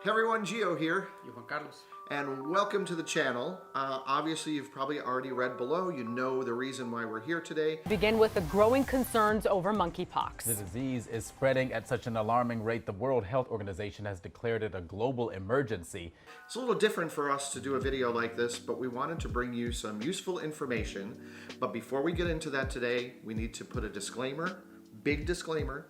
Hey everyone, Gio here. Juan Carlos. And welcome to the channel. Obviously, you've probably already read below. You know the reason why we're here today. Begin with the growing concerns over monkeypox. The disease is spreading at such an alarming rate, the World Health Organization has declared it a global emergency. It's a little different for us to do a video like this, but we wanted to bring you some useful information. But before we get into that today, we need to put a disclaimer, big disclaimer.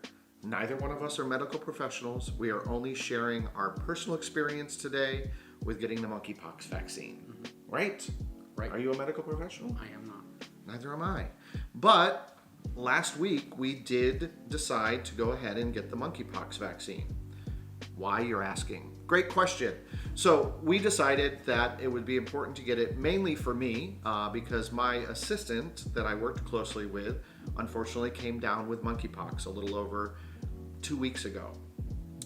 Neither one of us are medical professionals. We are only sharing our personal experience today with getting the monkeypox vaccine. Right? Right. Are you a medical professional? I am not. Neither am I. But last week we did decide to go ahead and get the monkeypox vaccine. Why, you're asking? Great question. So we decided that it would be important to get it mainly for me because my assistant that I worked closely with unfortunately came down with monkeypox a little over 2 weeks ago.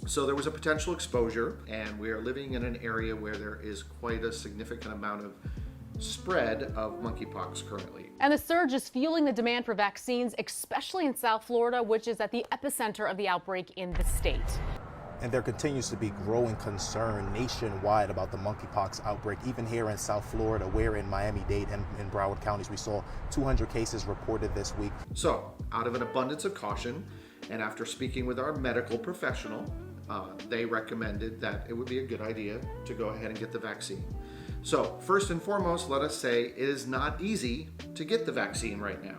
So there was a potential exposure, and we are living in an area where there is quite a significant amount of spread of monkeypox currently. And the surge is fueling the demand for vaccines, especially in South Florida, which is at the epicenter of the outbreak in the state. And there continues to be growing concern nationwide about the monkeypox outbreak, even here in South Florida, where in Miami-Dade and in Broward counties we saw 200 cases reported this week. So, out of an abundance of caution, and after speaking with our medical professional, they recommended that it would be a good idea to go ahead and get the vaccine. So, first and foremost, let us say it is not easy to get the vaccine right now.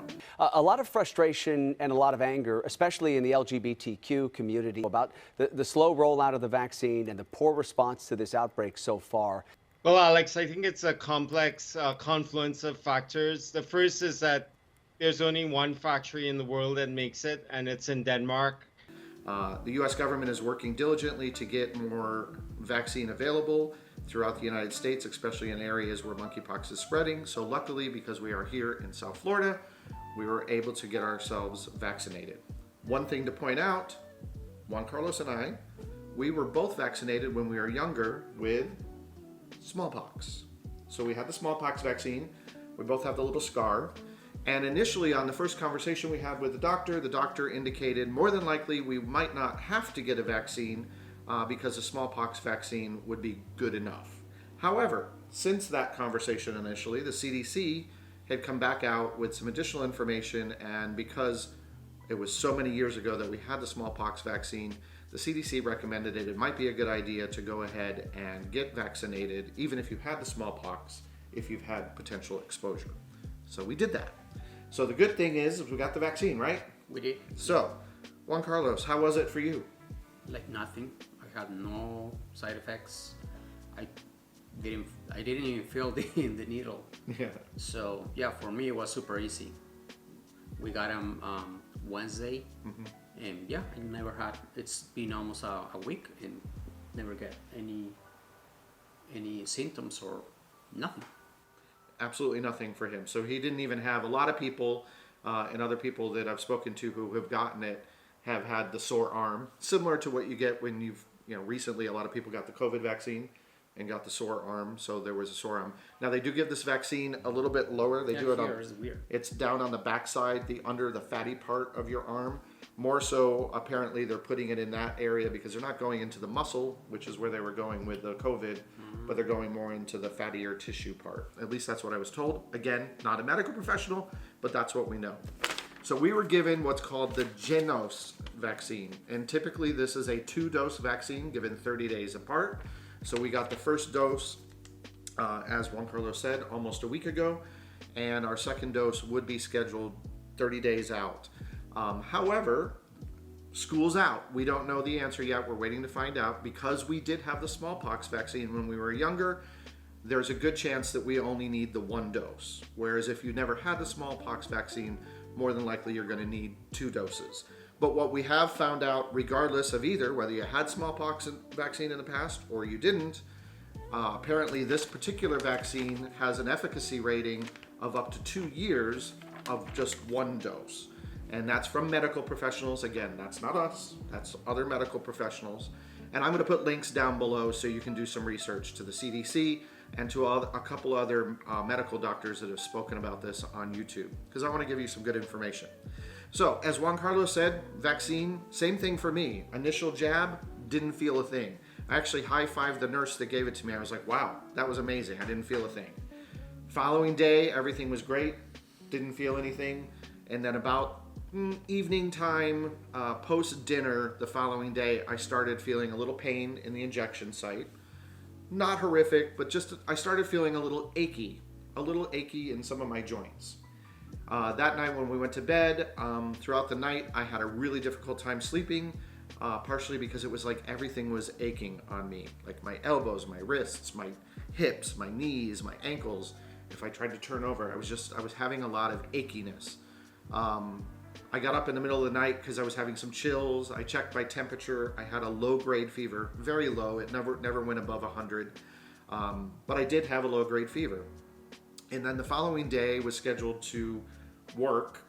A lot of frustration and a lot of anger, especially in the LGBTQ community, about the slow rollout of the vaccine and the poor response to this outbreak so far. Well, Alex, I think it's a complex confluence of factors. The first is that there's only one factory in the world that makes it, and it's in Denmark. The U.S. government is working diligently to get more vaccine available throughout the United States, especially in areas where monkeypox is spreading. So luckily, because we are here in South Florida, we were able to get ourselves vaccinated. One thing to point out, Juan Carlos and I, we were both vaccinated when we were younger with smallpox. So we had the smallpox vaccine. We both have the little scar. And initially on the first conversation we had with the doctor indicated more than likely we might not have to get a vaccine because the smallpox vaccine would be good enough. However, since that conversation initially, the CDC had come back out with some additional information, and because it was so many years ago that we had the smallpox vaccine, the CDC recommended it might be a good idea to go ahead and get vaccinated, even if you had the smallpox, if you've had potential exposure. So we did that. So the good thing is we got the vaccine, right? We did. So, Juan Carlos, how was it for you? Like nothing. I had no side effects. I didn't even feel the needle. Yeah. So yeah, for me it was super easy. We got them Wednesday, and yeah, I never had. It's been almost a week and never get any symptoms or nothing. Absolutely nothing for him. So he didn't even have, a lot of people and other people that I've spoken to who have gotten it have had the sore arm, similar to what you get when recently a lot of people got the COVID vaccine and got the sore arm, so there was a sore arm. Now they do give this vaccine a little bit lower. They do it on, it's down on the backside, under the fatty part of your arm. More so, apparently, they're putting it in that area because they're not going into the muscle, which is where they were going with the COVID, but they're going more into the fattier tissue part. At least that's what I was told. Again, not a medical professional, but that's what we know. So we were given what's called the Jynneos vaccine, and typically this is a 2-dose vaccine given 30 days apart. So we got the first dose, as Juan Carlos said, almost a week ago, and our second dose would be scheduled 30 days out. However, school's out. We don't know the answer yet. We're waiting to find out. Because we did have the smallpox vaccine when we were younger, there's a good chance that we only need the 1 dose. Whereas if you never had the smallpox vaccine, more than likely you're going to need 2 doses. But what we have found out, regardless of either, whether you had smallpox vaccine in the past or you didn't, apparently this particular vaccine has an efficacy rating of up to 2 years of just 1 dose. And that's from medical professionals. Again, that's not us, that's other medical professionals. And I'm going to put links down below so you can do some research to the CDC and to a couple other medical doctors that have spoken about this on YouTube, because I want to give you some good information. So, as Juan Carlos said, vaccine, same thing for me. Initial jab, didn't feel a thing. I actually high-fived the nurse that gave it to me. I was like, wow, that was amazing. I didn't feel a thing. Following day, everything was great. Didn't feel anything. And then about evening time, post-dinner the following day, I started feeling a little pain in the injection site. Not horrific, but just I started feeling a little achy in some of my joints. That night when we went to bed, throughout the night, I had a really difficult time sleeping, partially because it was like everything was aching on me, like my elbows, my wrists, my hips, my knees, my ankles. If I tried to turn over, I was having a lot of achiness. I got up in the middle of the night because I was having some chills. I checked my temperature. I had a low-grade fever, very low. It never went above 100, but I did have a low-grade fever. And then the following day was scheduled to work,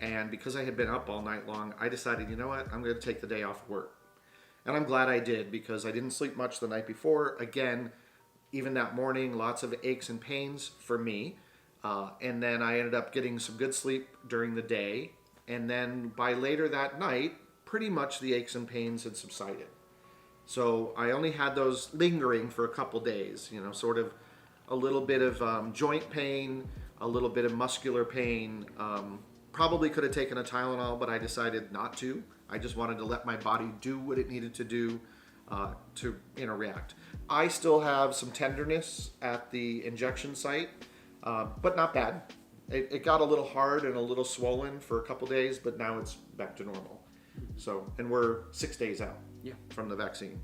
and because I had been up all night long, I decided, you know what, I'm going to take the day off work. And I'm glad I did, because I didn't sleep much the night before. Again, even that morning, lots of aches and pains for me. And then I ended up getting some good sleep during the day. And then by later that night, pretty much the aches and pains had subsided. So I only had those lingering for a couple days, you know, sort of a little bit of joint pain, a little bit of muscular pain. Probably could have taken a Tylenol, but I decided not to. I just wanted to let my body do what it needed to do to, you know, react. I still have some tenderness at the injection site, but not bad. It got a little hard and a little swollen for a couple days, but now it's back to normal. So, and we're 6 days out from the vaccine.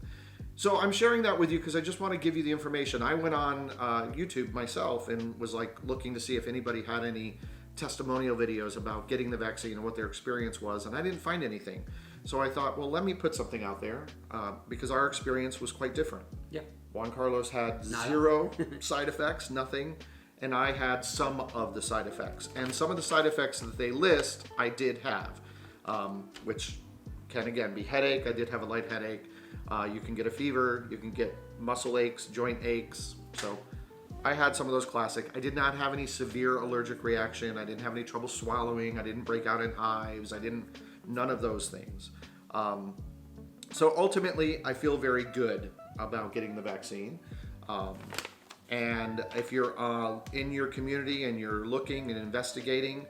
So I'm sharing that with you because I just want to give you the information. I went on YouTube myself and was like looking to see if anybody had any testimonial videos about getting the vaccine and what their experience was, and I didn't find anything. So I thought, well, let me put something out there because our experience was quite different. Yeah. Juan Carlos had zero side effects, nothing, and I had some of the side effects. And some of the side effects that they list, I did have, which can again be headache. I did have a light headache. You can get a fever, you can get muscle aches, joint aches. So I had some of those classic. I did not have any severe allergic reaction. I didn't have any trouble swallowing. I didn't break out in hives. None of those things. So ultimately, I feel very good about getting the vaccine. And if you're in your community and you're looking and investigating,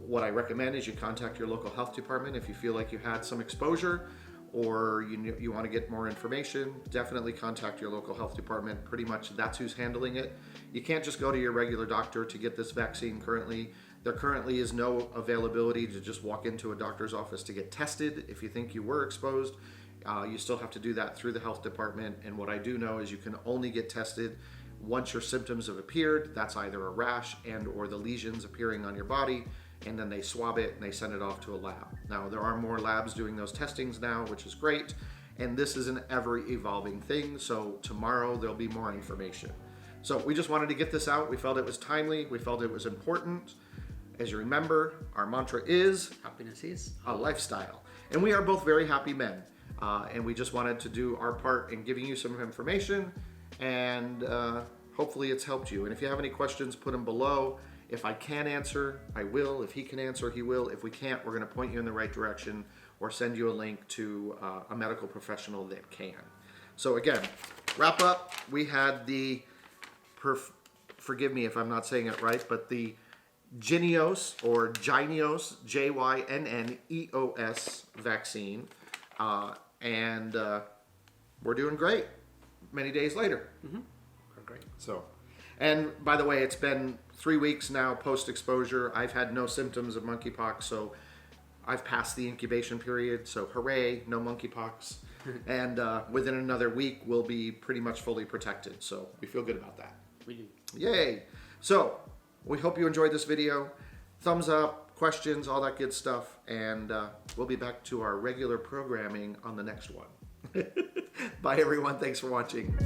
what I recommend is you contact your local health department if you feel like you had some exposure or you want to get more information. Definitely contact your local health department. Pretty much that's who's handling it. You can't just go to your regular doctor to get this vaccine currently. There currently is no availability to just walk into a doctor's office to get tested. If you think you were exposed, you still have to do that through the health department. And what I do know is you can only get tested once your symptoms have appeared. That's either a rash and or the lesions appearing on your body, and then they swab it and they send it off to a lab. Now, there are more labs doing those testings now, which is great. And this is an ever evolving thing. So tomorrow there'll be more information. So we just wanted to get this out. We felt it was timely. We felt it was important. As you remember, our mantra is happiness is a lifestyle. And we are both very happy men. And we just wanted to do our part in giving you some information, and hopefully it's helped you. And if you have any questions, put them below. If I can answer, I will. If he can answer, he will. If we can't, we're going to point you in the right direction or send you a link to a medical professional that can. So again, wrap up. We had the, forgive me if I'm not saying it right, but the Jynneos or Jynneos, Jynneos vaccine. And we're doing great many days later. We're great. So, and by the way, it's been 3 weeks now post-exposure. I've had no symptoms of monkeypox, so I've passed the incubation period. So hooray, no monkeypox. And within another week, we'll be pretty much fully protected. So we feel good about that. We do. Yay. So we hope you enjoyed this video. Thumbs up, questions, all that good stuff. And we'll be back to our regular programming on the next one. Bye, everyone. Thanks for watching.